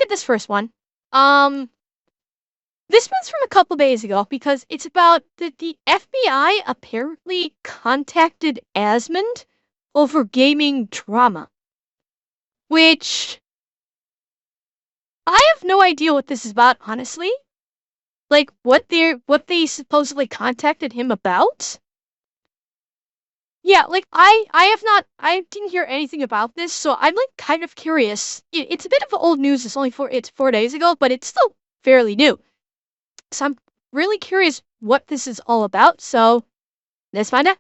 at this first one. This one's from a couple days ago because it's about the FBI apparently contacted Asmond over gaming drama, which I have no idea what this is about, honestly. Like, what they supposedly contacted him about? Yeah, like, I didn't hear anything about this, so I'm, like, kind of curious. It's a bit of old news, it's 4 days ago, but it's still fairly new. So I'm really curious what this is all about, so let's find out.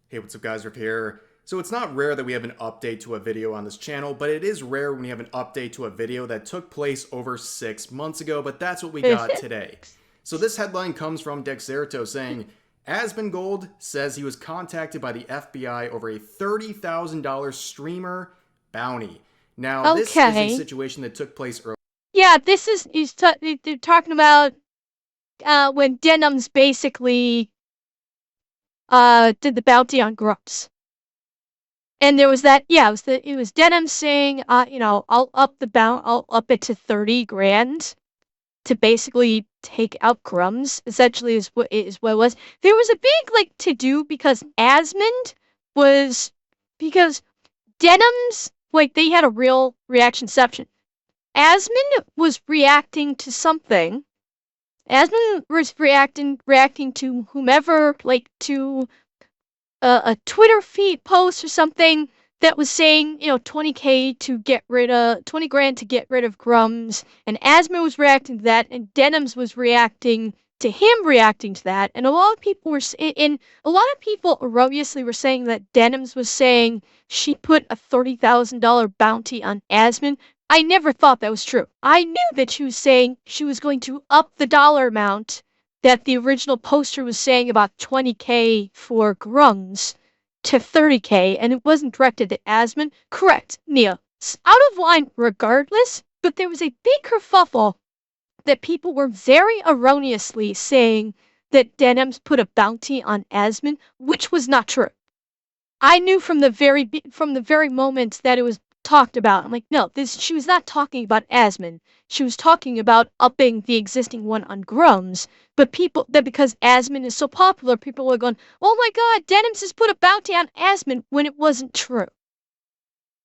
Hey, what's up guys, Rip here. So it's not rare that we have an update to a video on this channel, but it is rare when we have an update to a video that took place over 6 months ago, but that's what we got today. So this headline comes from Dexerto saying, Asmongold says he was contacted by the FBI over a $30,000 streamer bounty. Now, this is a situation that took place earlier. Yeah, they're talking about when Denim's basically did the bounty on Grumps. And there was that, yeah, it was Denim saying, I'll up it to 30 grand to basically take out Crumbs, essentially is what it was. There was a big, like, to-do because Denim's, like, they had a real reaction-ception. Asmond was reacting to something. Asmond was reacting to whomever, like, to a Twitter feed post or something that was saying, 20K to get rid of 20 grand to get rid of Grums, and Asmond was reacting to that, and Denims was reacting to him reacting to that, and a lot of people erroneously were saying that Denims was saying she put a $30,000 bounty on Asmond. I never thought that was true. I knew that she was saying she was going to up the dollar amount that the original poster was saying about 20K for Grungs to 30K, and it wasn't directed at Asmond. Correct, Nia. It's out of line regardless, but there was a big kerfuffle that people were very erroneously saying that Denims put a bounty on Asmond, which was not true. I knew from the very moment that it was talked about. I'm like, no, she was not talking about Asmond. She was talking about upping the existing one on Grums. But because Asmond is so popular, people were going, oh my god, Denims has put a bounty on Asmond when it wasn't true.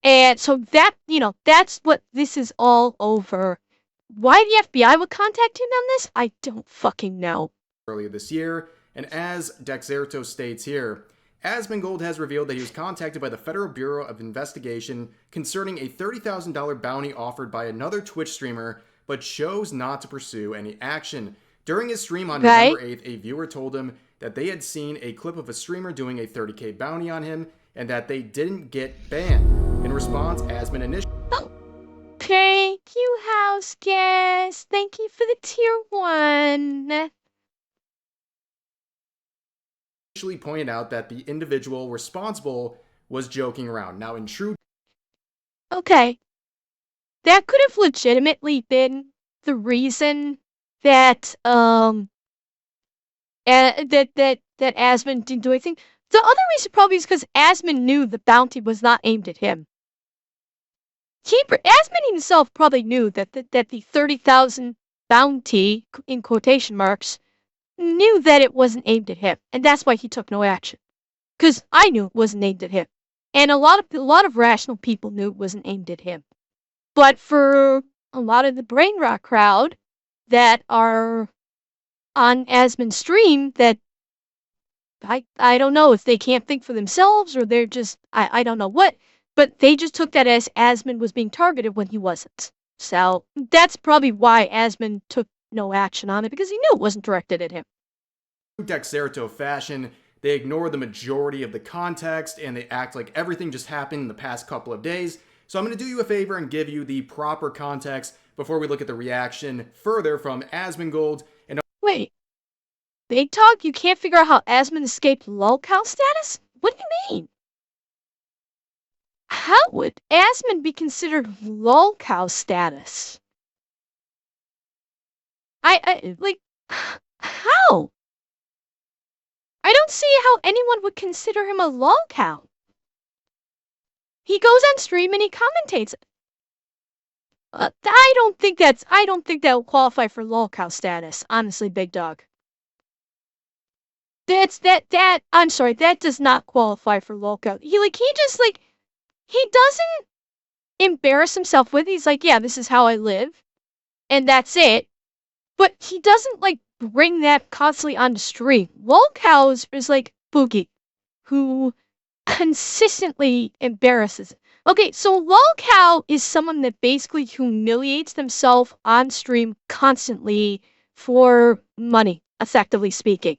And so that's what this is all over. Why the FBI would contact him on this, I don't fucking know. Earlier this year, and as Dexerto states here, Asmongold has revealed that he was contacted by the Federal Bureau of Investigation concerning a $30,000 bounty offered by another Twitch streamer, but chose not to pursue any action. During his stream on November 8th, a viewer told him that they had seen a clip of a streamer doing a 30K bounty on him, and that they didn't get banned. In response, Asmon initially... Oh, thank you, house guest. Thank you for the tier 1. pointed out that the individual responsible was joking around. Now, in true... Okay. That could have legitimately been the reason that, that Asmond didn't do anything. The other reason probably is because Asmond knew the bounty was not aimed at him. Asmond himself probably knew that the 30,000 bounty, in quotation marks, knew that it wasn't aimed at him, and that's why he took no action. Because I knew it wasn't aimed at him, and a lot of rational people knew it wasn't aimed at him. But for a lot of the brain rot crowd that are on Asmond's stream, that I don't know if they can't think for themselves or they're just I don't know what, but they just took that as Asmond was being targeted when he wasn't. So that's probably why Asmond took no action on it, because he knew it wasn't directed at him. Dexerto fashion, they ignore the majority of the context and they act like everything just happened in the past couple of days. So I'm going to do you a favor and give you the proper context before we look at the reaction further from Asmongold. And wait, Big Talk, you can't figure out how Asmond escaped lalcow status? What do you mean? How would Asmond be considered lalcow status? Like, how? I don't see how anyone would consider him a lalcow. He goes on stream and he commentates it. I don't think that will qualify for lolcow status, honestly, big dog. I'm sorry, that does not qualify for lolcow. He doesn't embarrass himself with it. He's like, yeah, this is how I live, and that's it. But he doesn't, like, bring that constantly on the stream. Lolcows is like Boogie, who consistently embarrasses. Okay, so lolcow is someone that basically humiliates themselves on stream constantly for money, effectively speaking.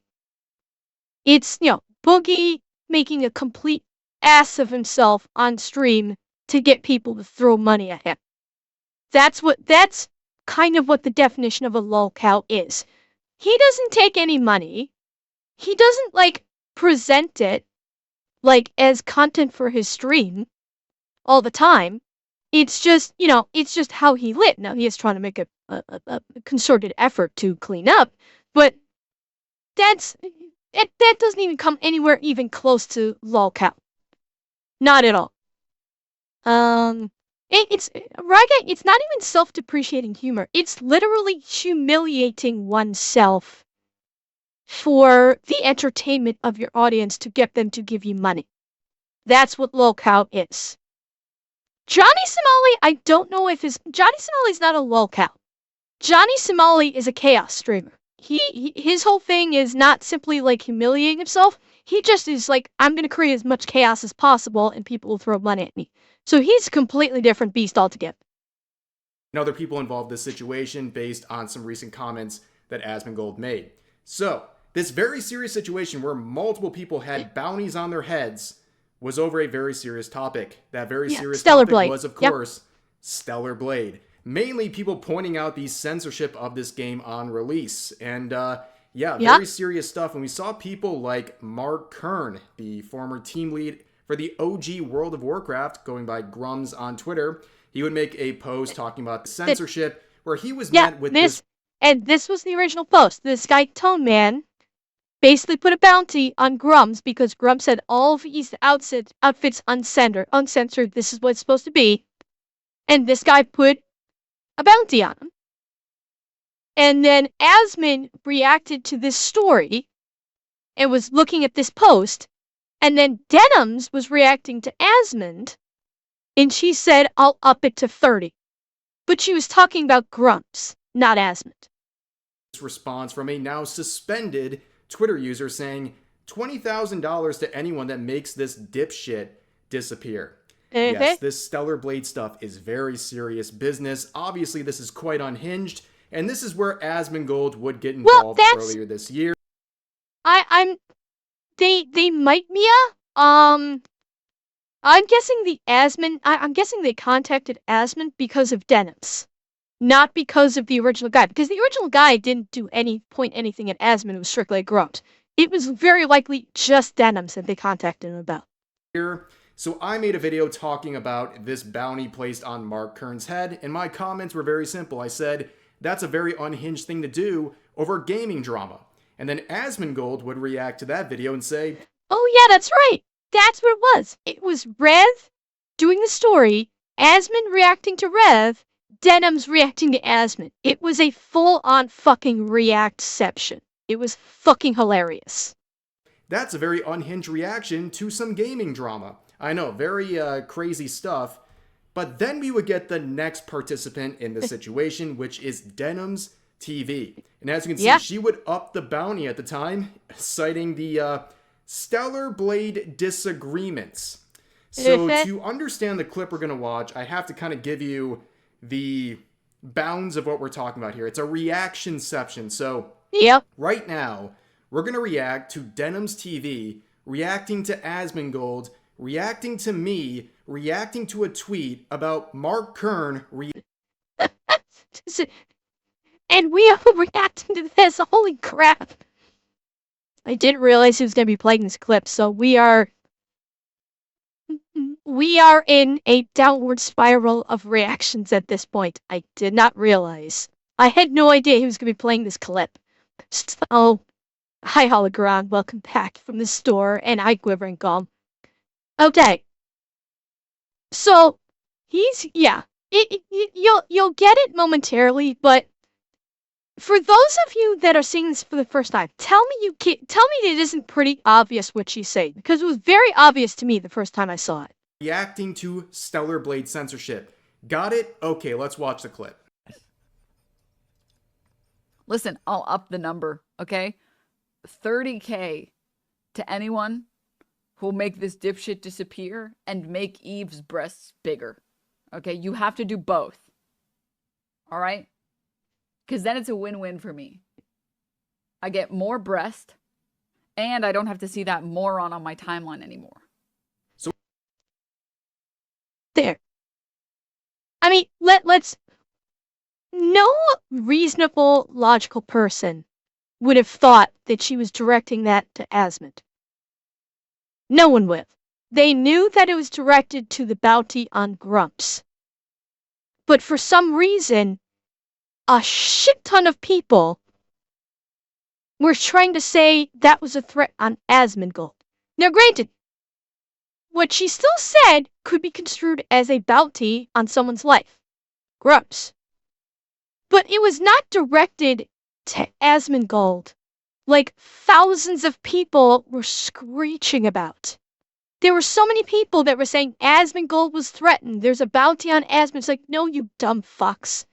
It's, Boogie making a complete ass of himself on stream to get people to throw money at him. That's kind of what the definition of a lolcow is. He doesn't take any money. He doesn't, like, present it, like, as content for his stream all the time. It's just, it's just how he lit. Now, he is trying to make a concerted effort to clean up, but that doesn't even come anywhere even close to lolcow. Not at all. It's Raga, it's not even self-depreciating humor. It's literally humiliating oneself for the entertainment of your audience to get them to give you money. That's what lolcow is. Johnny Somali, I don't know if Johnny Somali's not a lolcow. Johnny Somali is a chaos streamer. His whole thing is not simply, like, humiliating himself. He just is like, I'm gonna create as much chaos as possible and people will throw money at me. So he's a completely different beast altogether. And other people involved in this situation based on some recent comments that Asmongold made. So, this very serious situation where multiple people had bounties on their heads was over a very serious topic. That very serious Stellar topic Blade. was, of course, Stellar Blade. Mainly people pointing out the censorship of this game on release. And, very serious stuff. And we saw people like Mark Kern, the former team lead for the OG World of Warcraft, going by Grums on Twitter. He would make a post talking about censorship where he was met with this. And this was the original post. This guy, Tone Man, basically put a bounty on Grums because Grums said all of his outfits uncensored. This is what it's supposed to be. And this guy put a bounty on him. And then Asmon reacted to this story and was looking at this post. And then Denims was reacting to Asmond, and she said, I'll up it to 30. But she was talking about Grumps, not Asmond. Response from a now suspended Twitter user saying $20,000 to anyone that makes this dipshit disappear. Yes, this Stellar Blade stuff is very serious business. Obviously, this is quite unhinged, and this is where Asmongold would get involved earlier this year. They might, Mia. I'm guessing I'm guessing they contacted Asmon because of Denims, not because of the original guy. Because the original guy didn't point anything at Asmon. It was strictly a grunt. It was very likely just Denims that they contacted him about. So I made a video talking about this bounty placed on Mark Kern's head, and my comments were very simple. I said, that's a very unhinged thing to do over gaming drama. And then Asmongold would react to that video and say, oh yeah, that's right. That's what it was. It was Rev doing the story, Asmon reacting to Rev, Denims reacting to Asmon. It was a full-on fucking React-ception. It was fucking hilarious. That's a very unhinged reaction to some gaming drama. I know, very crazy stuff. But then we would get the next participant in the situation, which is Denims TV. And as you can see, she would up the bounty at the time, citing the Stellar Blade disagreements. So to understand the clip we're going to watch, I have to kind of give you the bounds of what we're talking about here. It's a reaction-ception. So right now, we're going to react to Denims TV, reacting to Asmongold, reacting to me, reacting to a tweet about Mark Kern. And we are reacting to this. Holy crap. I didn't realize he was going to be playing this clip, so we are in a downward spiral of reactions at this point. I did not realize. I had no idea he was going to be playing this clip. So, hi Hologram, welcome back from the store, and hi Quiver and Gum. Okay. So, You'll get it momentarily, but for those of you that are seeing this for the first time, tell me it isn't pretty obvious what she's saying, because it was very obvious to me the first time I saw it. Reacting to Stellar Blade censorship. Got it? Okay, let's watch the clip. Listen, I'll up the number, okay? 30K to anyone who'll make this dipshit disappear and make Eve's breasts bigger. Okay, you have to do both. All right? Because then it's a win-win for me. I get more breast, and I don't have to see that moron on my timeline anymore. So there. I mean, let's... No reasonable, logical person would have thought that she was directing that to Asmongold. No one would. They knew that it was directed to the bounty on Grumps. But for some reason, a shit ton of people were trying to say that was a threat on Asmongold. Now granted, what she still said could be construed as a bounty on someone's life. Grumps. But it was not directed to Asmongold, like thousands of people were screeching about. There were so many people that were saying Asmongold was threatened. There's a bounty on Asmongold. It's like, no, you dumb fucks.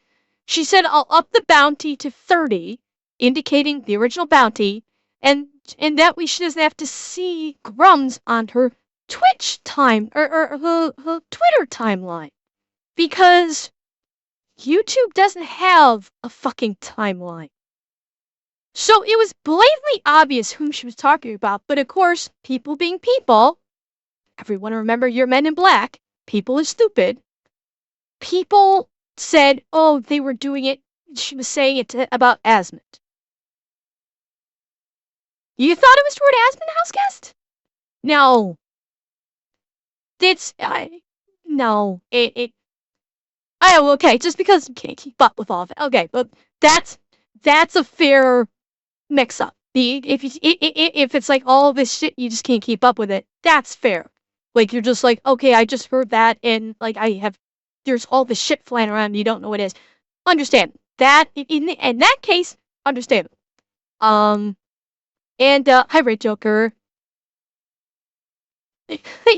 She said, I'll up the bounty to 30, indicating the original bounty, and that way she doesn't have to see Grums on her Twitch time, or her Twitter timeline. Because YouTube doesn't have a fucking timeline. So it was blatantly obvious whom she was talking about, but of course, people being people, everyone remember your Men in Black, people is stupid. People said, oh, they were doing it, she was saying it about Asmongold. You thought it was toward Asmongold, Houseguest? No. No, oh, okay, just because you can't keep up with all of it. Okay, but that's a fair mix-up. If it's like all this shit, you just can't keep up with it, that's fair. Like, you're just like, okay, I just heard that, and like, there's all this shit flying around, and you don't know what it is. Understand. That, in that case, understandable. Hi, Red Joker.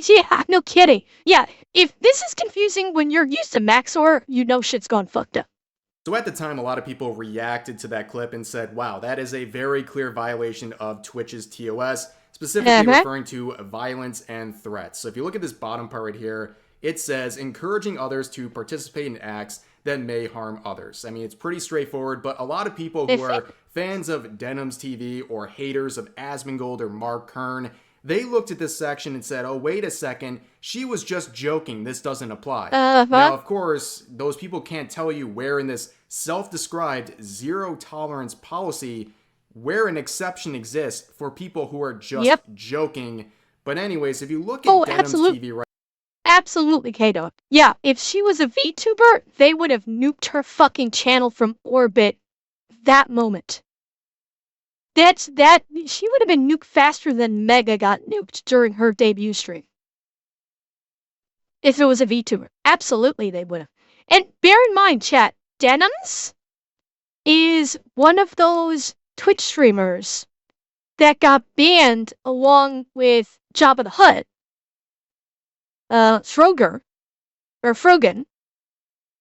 Yeah, no kidding. Yeah, if this is confusing when you're used to Maxor, you know shit's gone fucked up. So at the time, a lot of people reacted to that clip and said, wow, that is a very clear violation of Twitch's TOS, specifically referring to violence and threats. So if you look at this bottom part right here, it says, encouraging others to participate in acts that may harm others. I mean, it's pretty straightforward, but a lot of people who are fans of Denim's TV or haters of Asmongold or Mark Kern, they looked at this section and said, oh, wait a second, she was just joking, this doesn't apply. Now, of course, those people can't tell you where in this self-described zero-tolerance policy where an exception exists for people who are just joking. But anyways, if you look at Denim's TV right... Absolutely, Kato. Yeah, if she was a VTuber, they would have nuked her fucking channel from orbit that moment. She would have been nuked faster than Mega got nuked during her debut stream. If it was a VTuber. Absolutely, they would have. And bear in mind, chat, Denims is one of those Twitch streamers that got banned along with Jabba the Hutt. Frogan.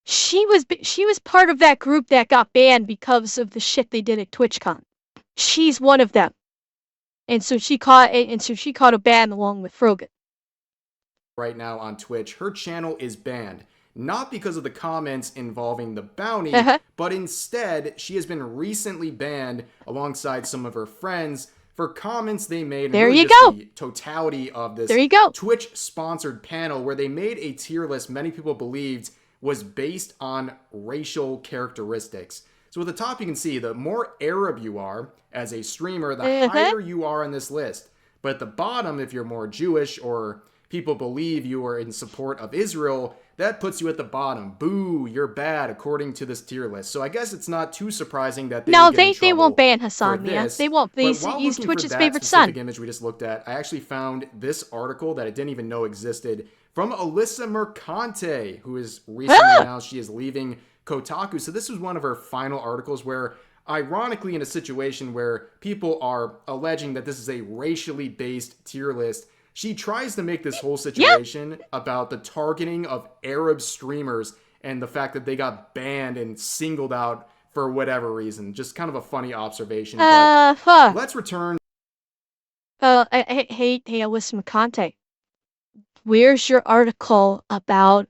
She was part of that group that got banned because of the shit they did at TwitchCon. She's one of them. And so she caught a ban along with Frogan. Right now on Twitch, her channel is banned. Not because of the comments involving the bounty, but instead, she has been recently banned alongside some of her friends for comments they made. There really you go. The totality of this Twitch-sponsored panel where they made a tier list many people believed was based on racial characteristics. So at the top, you can see the more Arab you are as a streamer, the higher you are on this list. But at the bottom, if you're more Jewish or people believe you are in support of Israel, that puts you at the bottom. Boo, you're bad, according to this tier list. So I guess it's not too surprising that they won't ban Hassan Mia. They won't. He's Twitch's favorite son. Image we just looked at, I actually found this article that I didn't even know existed from Alyssa Mercante, who has recently announced she is leaving Kotaku. So this was one of her final articles where, ironically, in a situation where people are alleging that this is a racially based tier list, she tries to make this whole situation about the targeting of Arab streamers and the fact that they got banned and singled out for whatever reason. Just kind of a funny observation. But let's return. Hey, Alyssa McConte. Where's your article about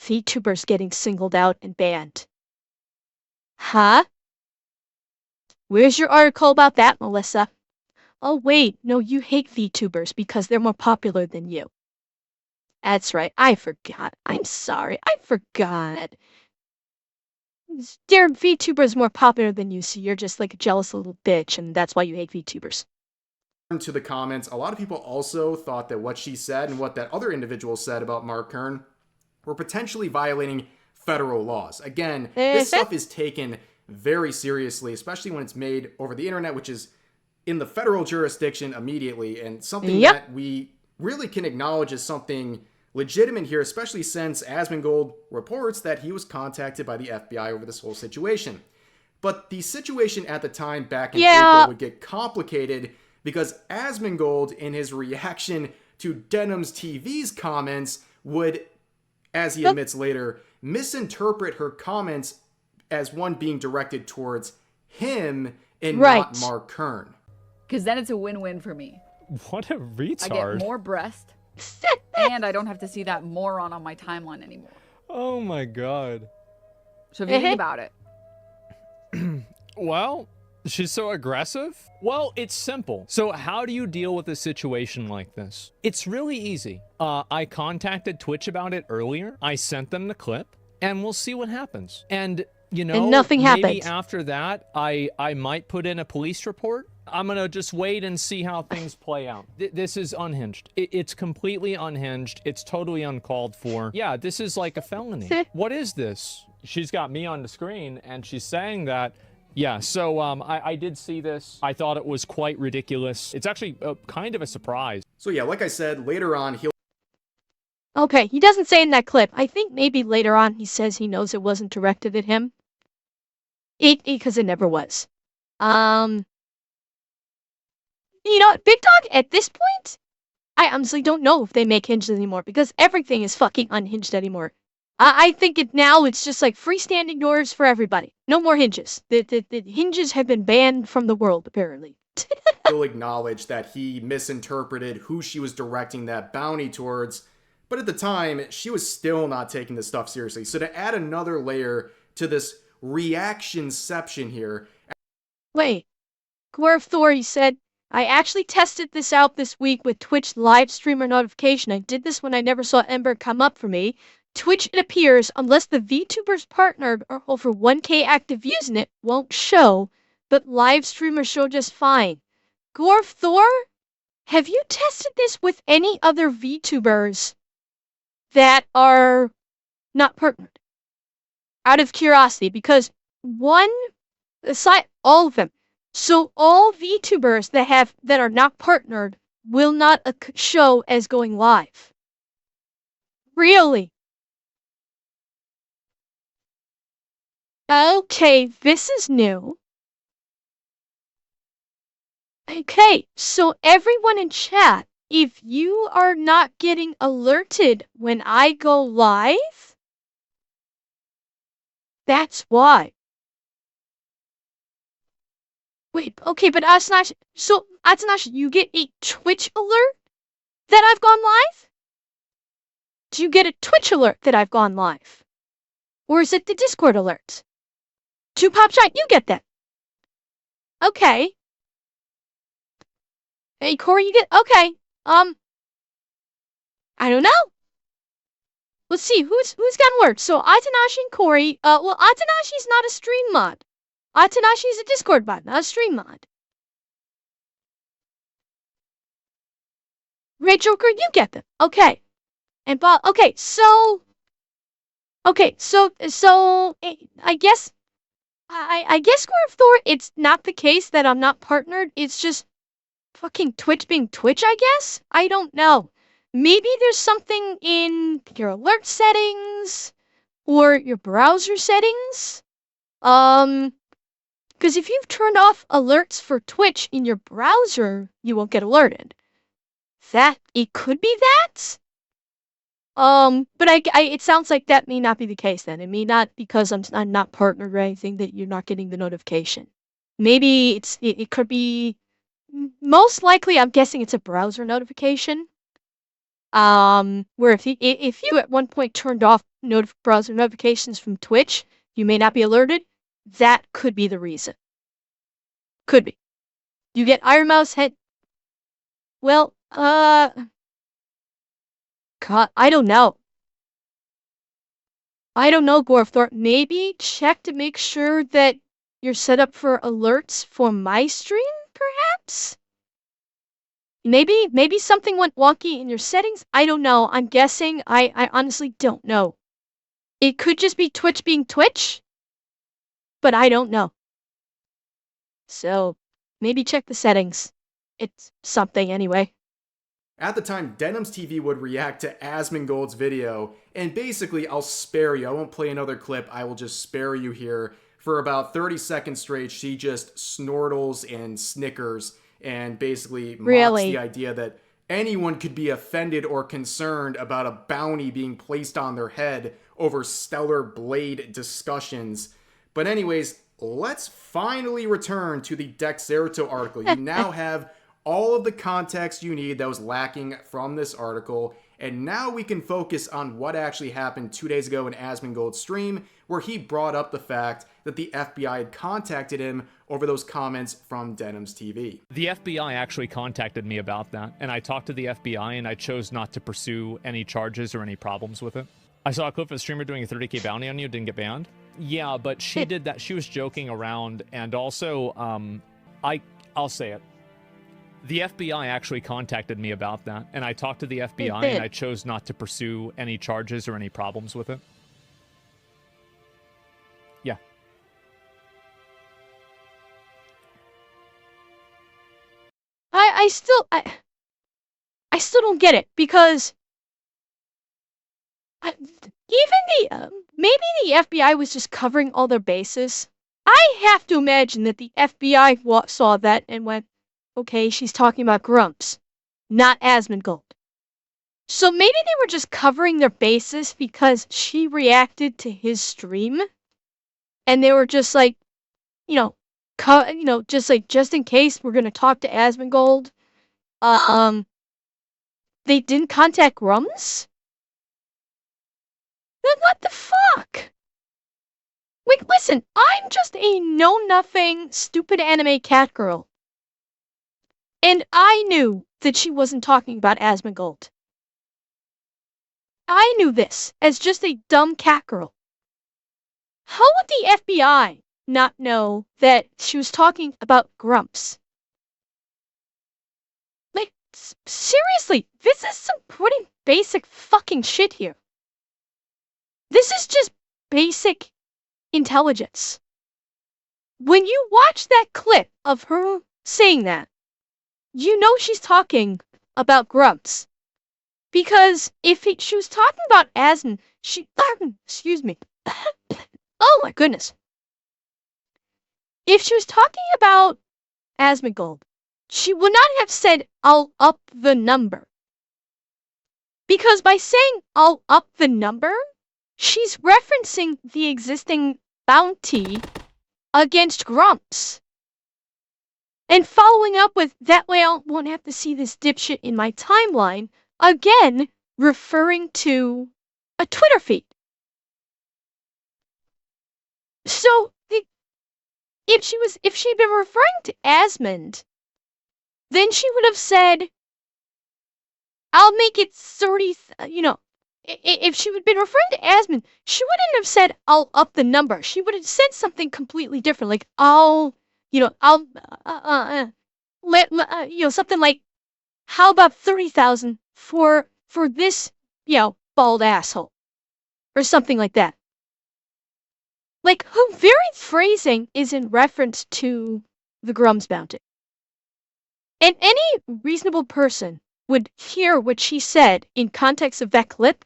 VTubers getting singled out and banned? Huh? Where's your article about that, Melissa? Oh, wait, no, you hate VTubers because they're more popular than you. That's right, I forgot. I'm sorry, I forgot. Their VTubers more popular than you, so you're just like a jealous little bitch, and that's why you hate VTubers. To the comments, a lot of people also thought that what she said and what that other individual said about Mark Kern were potentially violating federal laws. Again, this stuff is taken very seriously, especially when it's made over the internet, which is in the federal jurisdiction immediately, and something that we really can acknowledge as something legitimate here, especially since Asmongold reports that he was contacted by the FBI over this whole situation. But the situation at the time back in April would get complicated because Asmongold, in his reaction to Denim's TV's comments, would, as he admits later, misinterpret her comments as one being directed towards him and not Mark Kern. Because then it's a win-win for me. What a retard. I get more breast, and I don't have to see that moron on my timeline anymore. Oh my god. So if you think about it. Well, she's so aggressive? Well, it's simple. So how do you deal with a situation like this? It's really easy. I contacted Twitch about it earlier. I sent them the clip, and we'll see what happens. And, you know, and nothing happened. Maybe after that, I might put in a police report. I'm gonna just wait and see how things play out. This is unhinged. It's completely unhinged. It's totally uncalled for. Yeah, this is like a felony. What is this? She's got me on the screen, and she's saying that. Yeah, so I did see this. I thought it was quite ridiculous. It's actually kind of a surprise. So yeah, like I said, later on, he'll... Okay, he doesn't say in that clip. I think maybe later on he says he knows it wasn't directed at him. Because it never was. You know, Big Dog, at this point, I honestly don't know if they make hinges anymore because everything is fucking unhinged anymore. I think it's just like freestanding doors for everybody. No more hinges. The hinges have been banned from the world, apparently. He'll acknowledge that he misinterpreted who she was directing that bounty towards, but at the time, she was still not taking this stuff seriously. So to add another layer to this reaction-ception here... Wait. Dwarf Thor, he said, I actually tested this out this week with Twitch live streamer notification. I did this when I never saw Ember come up for me. Twitch, it appears, unless the VTubers partnered or over 1K active views in it, won't show, but live streamers show just fine. Dwarf Thor, have you tested this with any other VTubers that are not partnered? Out of curiosity, because all of them. So all VTubers that are not partnered will not show as going live. Really? Okay, this is new. Okay, so everyone in chat, if you are not getting alerted when I go live, that's why. Wait, okay, but Atanashi, you get a Twitch alert that I've gone live? Do you get a Twitch alert that I've gone live? Or is it the Discord alerts? To Pop Shine, you get that. Okay. Hey, Corey, you get... Okay. I don't know. Let's see, who's gotten alerts? So, Atanashi and Corey... well, Atanashi's not a stream mod. Atanashi's a Discord mod, not a stream mod. Ray Joker, you get them. Okay. And Bob... Okay, so... I guess... I guess, Dwarf Thor, it's not the case that I'm not partnered. It's just fucking Twitch being Twitch, I guess? I don't know. maybe there's something in your alert settings or your browser settings. Because if you've turned off alerts for Twitch in your browser, you won't get alerted. It could be that. But it sounds like that may not be the case then. It may not because I'm not partnered or anything that you're not getting the notification. Maybe it could be, most likely I'm guessing it's a browser notification. Where if you at one point turned off browser notifications from Twitch, you may not be alerted. That could be the reason. Could be. You get Iron Mouse head. Well, God, I don't know. I don't know, Gorfthorpe. Maybe check to make sure that you're set up for alerts for my stream, perhaps? Maybe something went wonky in your settings. I don't know. I'm guessing. I honestly don't know. It could just be Twitch being Twitch, but I don't know. So, maybe check the settings. It's something anyway. At the time, Denim's TV would react to Asmongold's video, and basically, I'll spare you. I won't play another clip. I will just spare you here. For about 30 seconds straight, she just snortles and snickers and basically mocks the idea that anyone could be offended or concerned about a bounty being placed on their head over Stellar Blade discussions. But anyways, let's finally return to the Dexerto article. You now have all of the context you need that was lacking from this article, and now we can focus on what actually happened 2 days ago in Asmongold's stream, where he brought up the fact that the FBI had contacted him over those comments from Denim's TV. The FBI actually contacted me about that, and I talked to the FBI, and I chose not to pursue any charges or any problems with it. I saw a clip of a streamer doing a 30K bounty on you, didn't get banned. Yeah, but she did that. She was joking around, and also, I'll say it. The FBI actually contacted me about that, and I talked to the FBI, and I chose not to pursue any charges or any problems with it. Yeah. I still don't get it, because maybe the FBI was just covering all their bases. I have to imagine that the FBI saw that and went, okay, she's talking about Grumps, not Asmongold. So maybe they were just covering their bases because she reacted to his stream, and they were just like, just in case we're gonna talk to Asmongold, they didn't contact Grumps? Then what the fuck? Like, listen, I'm just a know-nothing, stupid anime cat girl. And I knew that she wasn't talking about Asmongold. I knew this as just a dumb cat girl. How would the FBI not know that she was talking about Grumps? Like, seriously, this is some pretty basic fucking shit here. This is just basic intelligence. When you watch that clip of her saying that, you know she's talking about Grumps. Because if she was talking about Asmon, excuse me. Oh my goodness. If she was talking about Asmongold, she would not have said, I'll up the number. Because by saying, I'll up the number, she's referencing the existing bounty against Grumps. And following up with, that way I won't have to see this dipshit in my timeline, again, referring to a Twitter feed. So, if she'd been referring to Asmond, then she would have said, I'll make it 30, if she had been referring to Asmond, she wouldn't have said, I'll up the number. She would have said something completely different, like, something like, how about 30,000 for this, bald asshole, or something like that. Like, her very phrasing is in reference to the Grumps bounty. And any reasonable person would hear what she said in context of that clip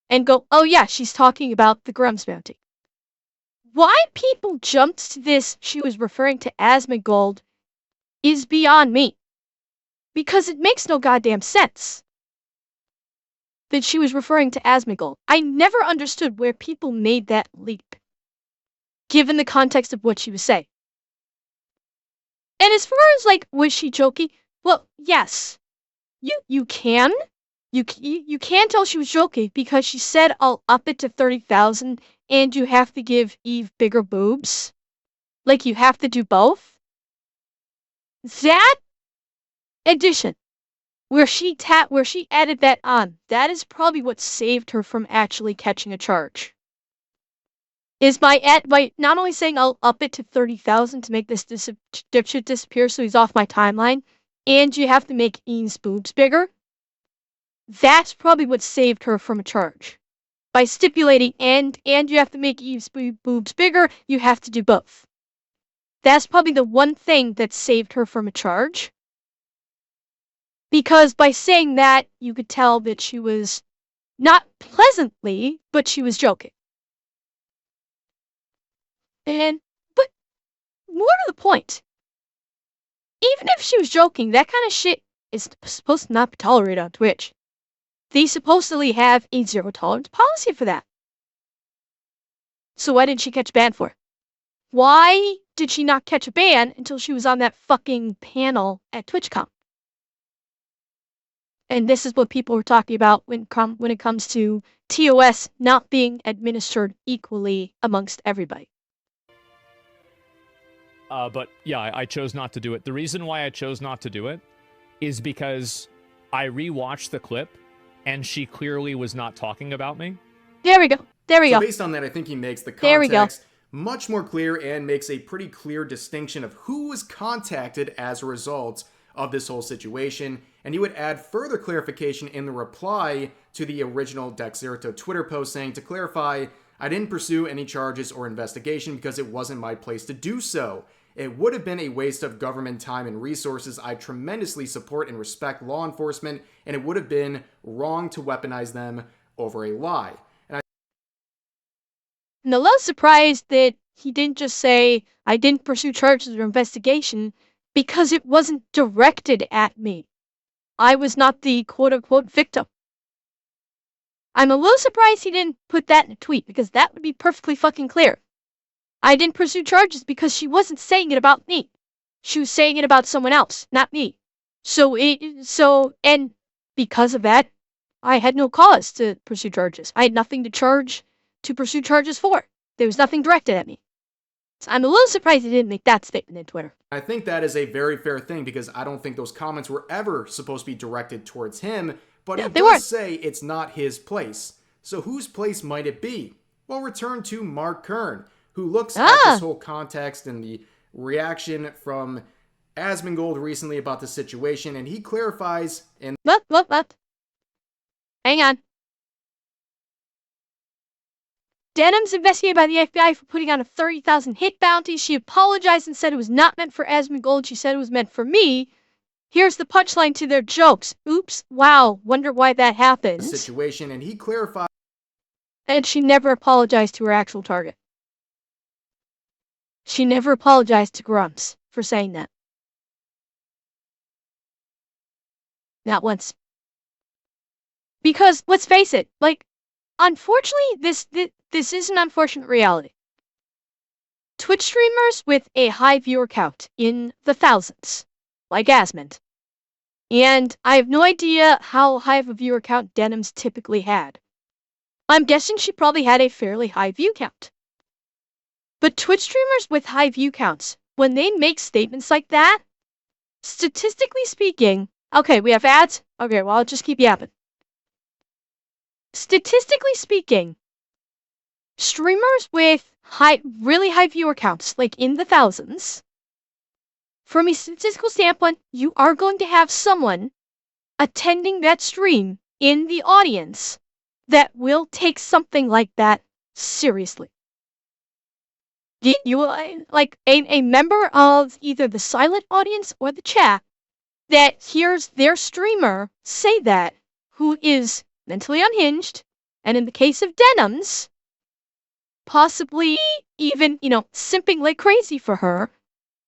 and go, oh yeah, she's talking about the Grumps bounty. Why people jumped to this she was referring to Asmongold is beyond me. Because it makes no goddamn sense that she was referring to Asmongold. I never understood where people made that leap, given the context of what she was saying. And as far as, like, was she joking? Well, yes. You can tell she was joking because she said, I'll up it to 30,000 and you have to give Eve bigger boobs. Like, you have to do both. That addition, where she added that on, that is probably what saved her from actually catching a charge. Is by not only saying I'll up it to 30,000 to make this dipshit disappear so he's off my timeline, and you have to make Eve's boobs bigger. That's probably what saved her from a charge. By stipulating and you have to make Eve's boobs bigger, you have to do both. That's probably the one thing that saved her from a charge. Because by saying that, you could tell that she was not pleasantly, but she was joking. But more to the point, even if she was joking, that kind of shit is supposed to not be tolerated on Twitch. They supposedly have a zero tolerance policy for that. So why didn't she catch a ban for it? Why did she not catch a ban until she was on that fucking panel at TwitchCon? And this is what people were talking about when it comes to TOS not being administered equally amongst everybody. But yeah, I chose not to do it. The reason why I chose not to do it is because I rewatched the clip and she clearly was not talking about me. There we go. There we go. Based on that, I think he makes the context much more clear and makes a pretty clear distinction of who was contacted as a result of this whole situation. And he would add further clarification in the reply to the original Dexerto Twitter post saying, to clarify, I didn't pursue any charges or investigation because it wasn't my place to do so. It would have been a waste of government time and resources. I tremendously support and respect law enforcement, and it would have been wrong to weaponize them over a lie. And I'm a little surprised that he didn't just say, I didn't pursue charges or investigation because it wasn't directed at me. I was not the quote-unquote victim. I'm a little surprised he didn't put that in a tweet because that would be perfectly fucking clear. I didn't pursue charges because she wasn't saying it about me. She was saying it about someone else, not me. And because of that, I had no cause to pursue charges. I had nothing to pursue charges for. There was nothing directed at me. So I'm a little surprised he didn't make that statement in Twitter. I think that is a very fair thing because I don't think those comments were ever supposed to be directed towards him, but he does say it's not his place. So whose place might it be? Well, return to Mark Kern, who looks at this whole context and the reaction from Asmongold recently about the situation, and he clarifies in... What? Hang on. Denham's investigated by the FBI for putting on a 30,000 hit bounty. She apologized and said it was not meant for Asmongold. She said it was meant for me. Here's the punchline to their jokes. Oops. Wow. Wonder why that happened. Situation, and he clarified... And she never apologized to her actual target. She never apologized to Grumps for saying that. Not once. Because, let's face it, like, unfortunately, this is an unfortunate reality. Twitch streamers with a high viewer count in the thousands, like Asmond. And I have no idea how high of a viewer count Denham's typically had. I'm guessing she probably had a fairly high view count. But Twitch streamers with high view counts, when they make statements like that, statistically speaking, okay, we have ads. Okay, well, I'll just keep yapping. Statistically speaking, streamers with really high viewer counts, like in the thousands, from a statistical standpoint, you are going to have someone attending that stream in the audience that will take something like that seriously. You will, like, a member of either the silent audience or the chat that hears their streamer say that, who is mentally unhinged, and in the case of Denims, possibly even, simping like crazy for her,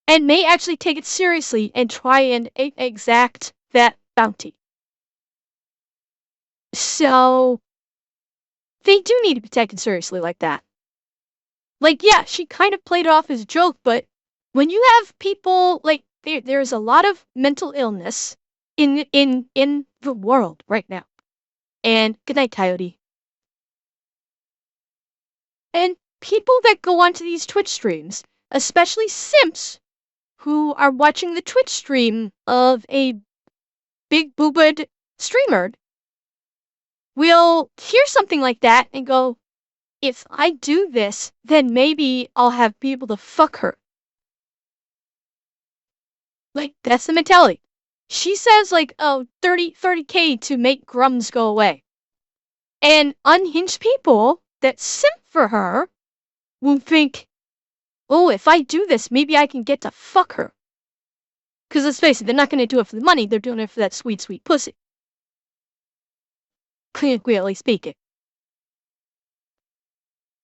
and may actually take it seriously and try and exact that bounty. So, they do need to be taken seriously like that. Like, yeah, she kind of played it off as a joke, but when you have people, like, there's a lot of mental illness in the world right now. And good night, Coyote. And people that go onto these Twitch streams, especially simps who are watching the Twitch stream of a big boobed streamer, will hear something like that and go, if I do this, then maybe I'll have people to fuck her. Like, that's the mentality. She says, like, oh, 30K to make Grums go away. And unhinged people that simp for her will think, oh, if I do this, maybe I can get to fuck her. Because let's face it, they're not going to do it for the money, they're doing it for that sweet, sweet pussy. Clearly speaking.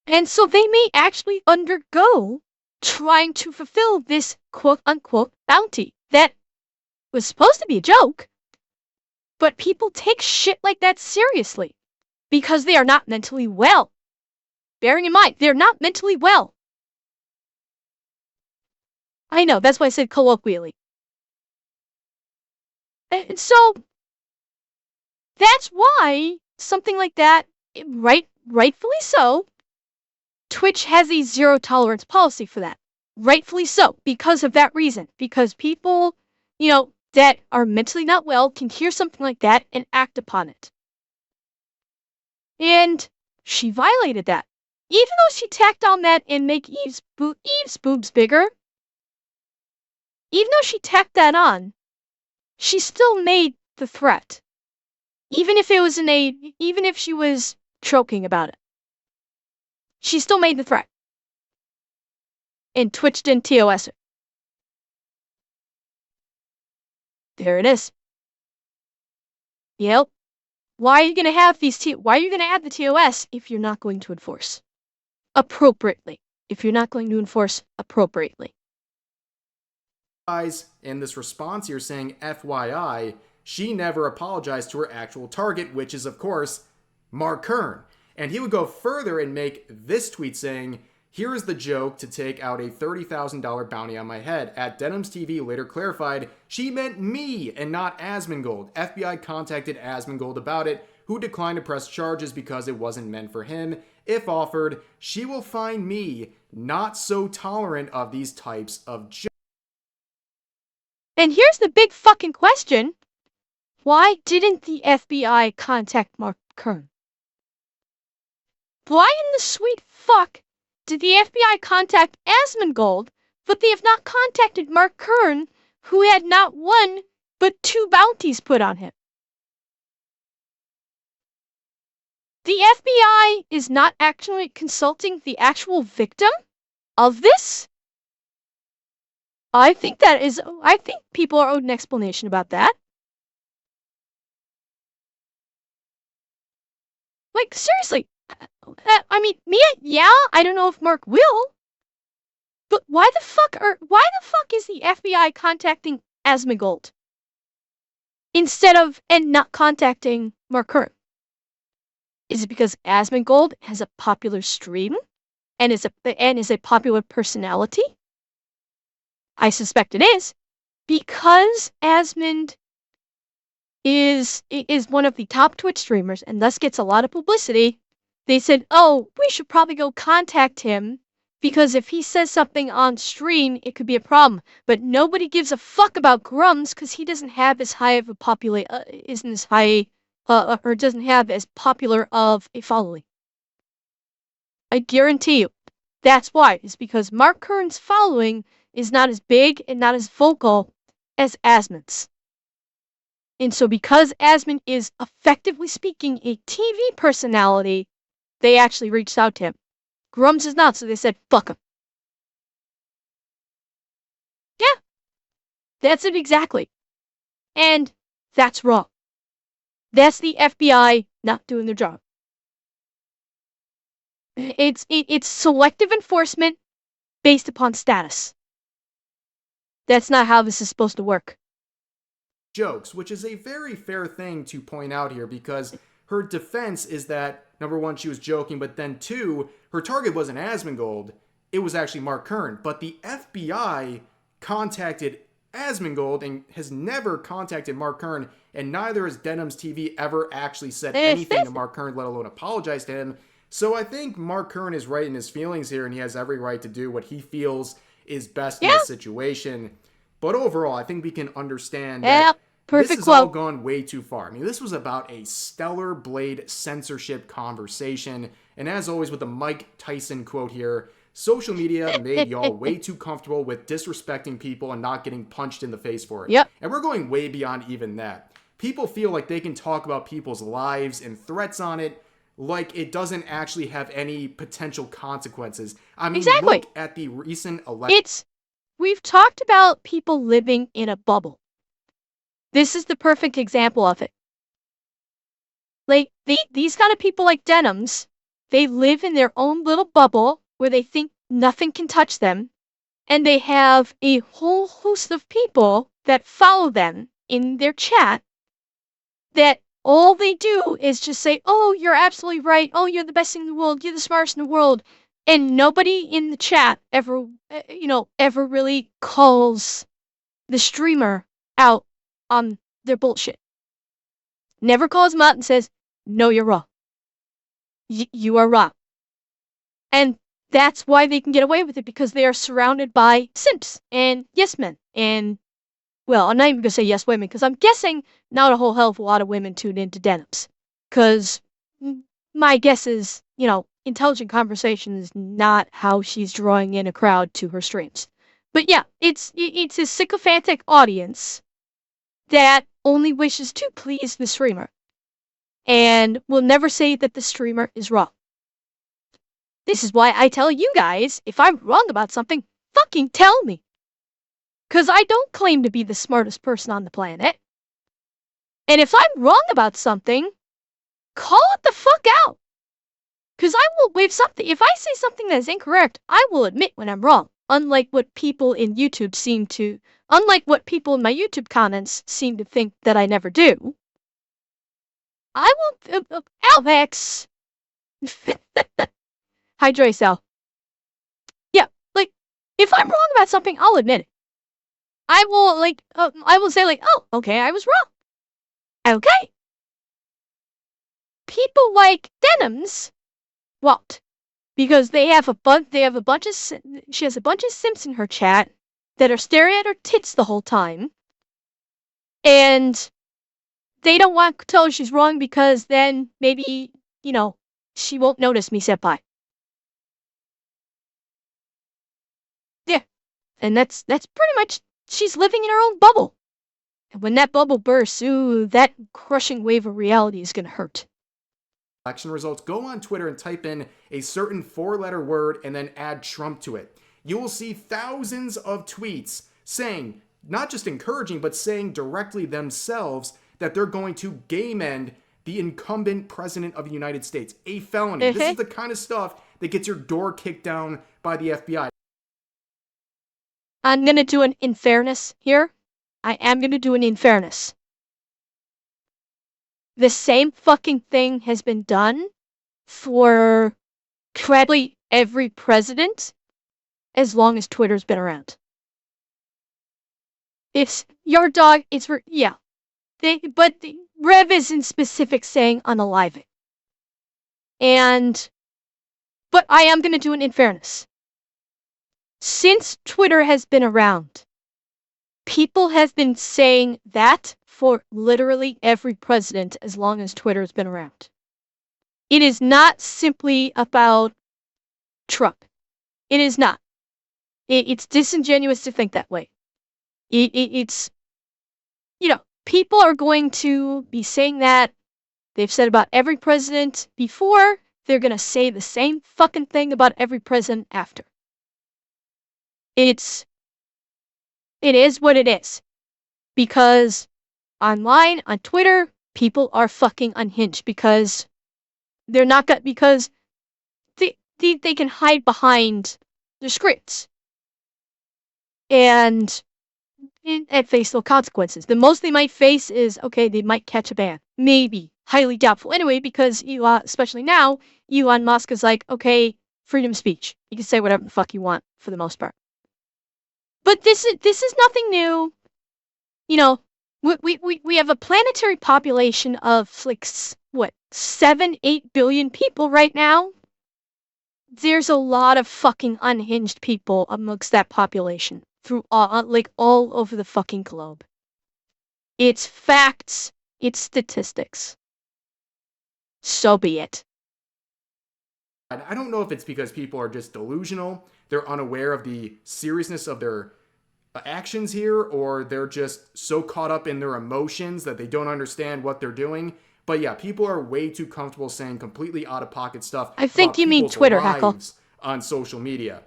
And so they may actually undergo trying to fulfill this quote-unquote bounty that was supposed to be a joke, but people take shit like that seriously because they are not mentally well. Bearing in mind, they're not mentally well. I know, that's why I said colloquially. And so, that's why something like that, rightfully so, Twitch has a zero tolerance policy for that. Rightfully so, because of that reason. Because people, that are mentally not well can hear something like that and act upon it. And she violated that. Even though she tacked on that and make Eve's boobs bigger, even though she tacked that on, she still made the threat. Even if she was choking about it. She still made the threat. And Twitch didn't TOS it. There it is. Yep. Why are you going to have why are you going to add the TOS if you're not going to enforce appropriately? If you're not going to enforce appropriately. In this response here saying FYI, she never apologized to her actual target, which is of course Mark Kern. And he would go further and make this tweet saying, here is the joke to take out a $30,000 bounty on my head. At Denims TV later clarified, she meant me and not Asmongold. FBI contacted Asmongold about it, who declined to press charges because it wasn't meant for him. If offered, she will find me not so tolerant of these types of jokes. And here's the big fucking question. Why didn't the FBI contact Mark Kern? Why in the sweet fuck did the FBI contact Asmongold, but they have not contacted Mark Kern, who had not one, but 2 bounties put on him? The FBI is not actually consulting the actual victim of this? I think people are owed an explanation about that. Like, seriously. I mean, I don't know if Mark will. But why the fuck is the FBI contacting Asmongold instead of and not contacting Mark Kern? Is it because Asmongold has a popular stream and is a popular personality? I suspect it is, because Asmond is one of the top Twitch streamers and thus gets a lot of publicity. They said, oh, we should probably go contact him because if he says something on stream, it could be a problem. But nobody gives a fuck about Grums because he doesn't have as high of a or doesn't have as popular of a following. I guarantee you, that's why. It's because Mark Kern's following is not as big and not as vocal as Asmond's. And so because Asmond is effectively speaking a TV personality, they actually reached out to him. Grums is not, so they said, fuck him. Yeah. That's it exactly. And that's wrong. That's the FBI not doing their job. It's selective enforcement based upon status. That's not how this is supposed to work. Jokes, which is a very fair thing to point out here because her defense is that, number one, she was joking, but then two, her target wasn't Asmongold, it was actually Mark Kern. But the FBI contacted Asmongold and has never contacted Mark Kern, and neither has Denham's TV ever actually said anything to Mark Kern, let alone apologize to him. So I think Mark Kern is right in his feelings here, and he has every right to do what he feels is best in this situation. But overall, I think we can understand that this has all gone way too far. I mean, this was about a Stellar Blade censorship conversation. And as always, with the Mike Tyson quote here, social media made y'all way too comfortable with disrespecting people and not getting punched in the face for it. Yep. And we're going way beyond even that. People feel like they can talk about people's lives and threats on it like it doesn't actually have any potential consequences. I mean, look at the recent election. We've talked about people living in a bubble. This is the perfect example of it. Like, these kind of people like Denham's, they live in their own little bubble where they think nothing can touch them, and they have a whole host of people that follow them in their chat that all they do is just say, oh, you're absolutely right. Oh, you're the best thing in the world. You're the smartest in the world. And nobody in the chat ever really calls the streamer out on their bullshit. Never calls them out and says, no, you're wrong. You are wrong. And that's why they can get away with it, because they are surrounded by simps and yes men. And, well, I'm not even going to say yes women, because I'm guessing not a whole hell of a lot of women tune into Denham's. Because my guess is, intelligent conversation is not how she's drawing in a crowd to her streams. But yeah, it's a sycophantic audience that only wishes to please the streamer and will never say that the streamer is wrong. This is why I tell you guys, if I'm wrong about something, fucking tell me. Because I don't claim to be the smartest person on the planet. And if I'm wrong about something, call it the fuck out. Because if I say something that is incorrect, I will admit when I'm wrong. Unlike what people in my YouTube comments seem to think that I never do. I will, Alex. Hydrate yourself. Yeah, like, if I'm wrong about something, I'll admit it. I will say oh, okay, I was wrong. Okay. People like Denham's won't, because she has a bunch of simps in her chat that are staring at her tits the whole time, and they don't want to tell her she's wrong because then maybe she won't notice me, senpai. Yeah, and that's pretty much, she's living in her own bubble, and when that bubble bursts, ooh, that crushing wave of reality is gonna hurt. Election results, go on Twitter and type in a certain 4-letter word and then add Trump to it. You will see thousands of tweets saying, not just encouraging, but saying directly themselves that they're going to game end the incumbent president of the United States. A felony. This is the kind of stuff that gets your door kicked down by the FBI. I'm going to do an in fairness here. I am going to do an in fairness. The same fucking thing has been done for probably every president as long as Twitter's been around. It's your dog, yeah. But Rev is in specific saying unalive it. But I am going to do an in fairness. Since Twitter has been around, people have been saying that for literally every president as long as Twitter's been around. It is not simply about Trump. It is not. It's disingenuous to think that way. It's, people are going to be saying that. They've said about every president before. They're going to say the same fucking thing about every president after. It is what it is. Because online, on Twitter, people are fucking unhinged because they're not gonna, because they can hide behind the scripts and face no consequences. The most they might face is, okay, they might catch a ban. Maybe. Highly doubtful. Anyway, because Elon, especially now, Elon Musk is like, okay, freedom of speech. You can say whatever the fuck you want for the most part. But this is nothing new. You know, we have a planetary population of like what 7-8 billion people right now. There's a lot of fucking unhinged people amongst that population through all over the fucking globe. It's facts, it's statistics. So be it. I don't know if it's because people are just delusional, they're unaware of the seriousness of their actions here, or they're just so caught up in their emotions that they don't understand what they're doing. But yeah, people are way too comfortable saying completely out-of-pocket stuff. I think you mean Twitter, Heckle. On social media.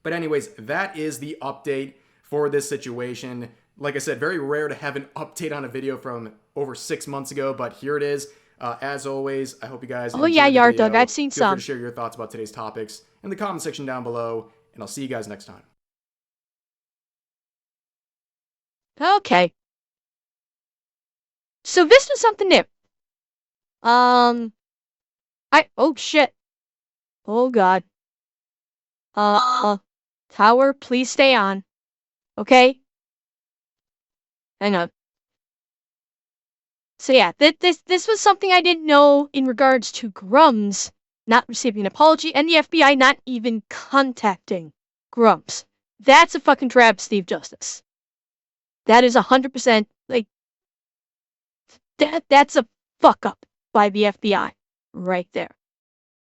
But anyways, that is the update for this situation. Like I said, very rare to have an update on a video from over 6 months ago, but here it is. As always, I hope you guys enjoyed the Yard video. Dog, I've seen Feel some. free to share your thoughts about today's topics in the comment section down below, and I'll see you guys next time. Okay. So this was something new. Oh shit. Oh god. Tower, please stay on. Okay? Hang on. So yeah, this was something I didn't know in regards to Grumps not receiving an apology and the FBI not even contacting Grumps. That's a fucking travesty of justice. That is 100% like that's a fuck up by the FBI right there.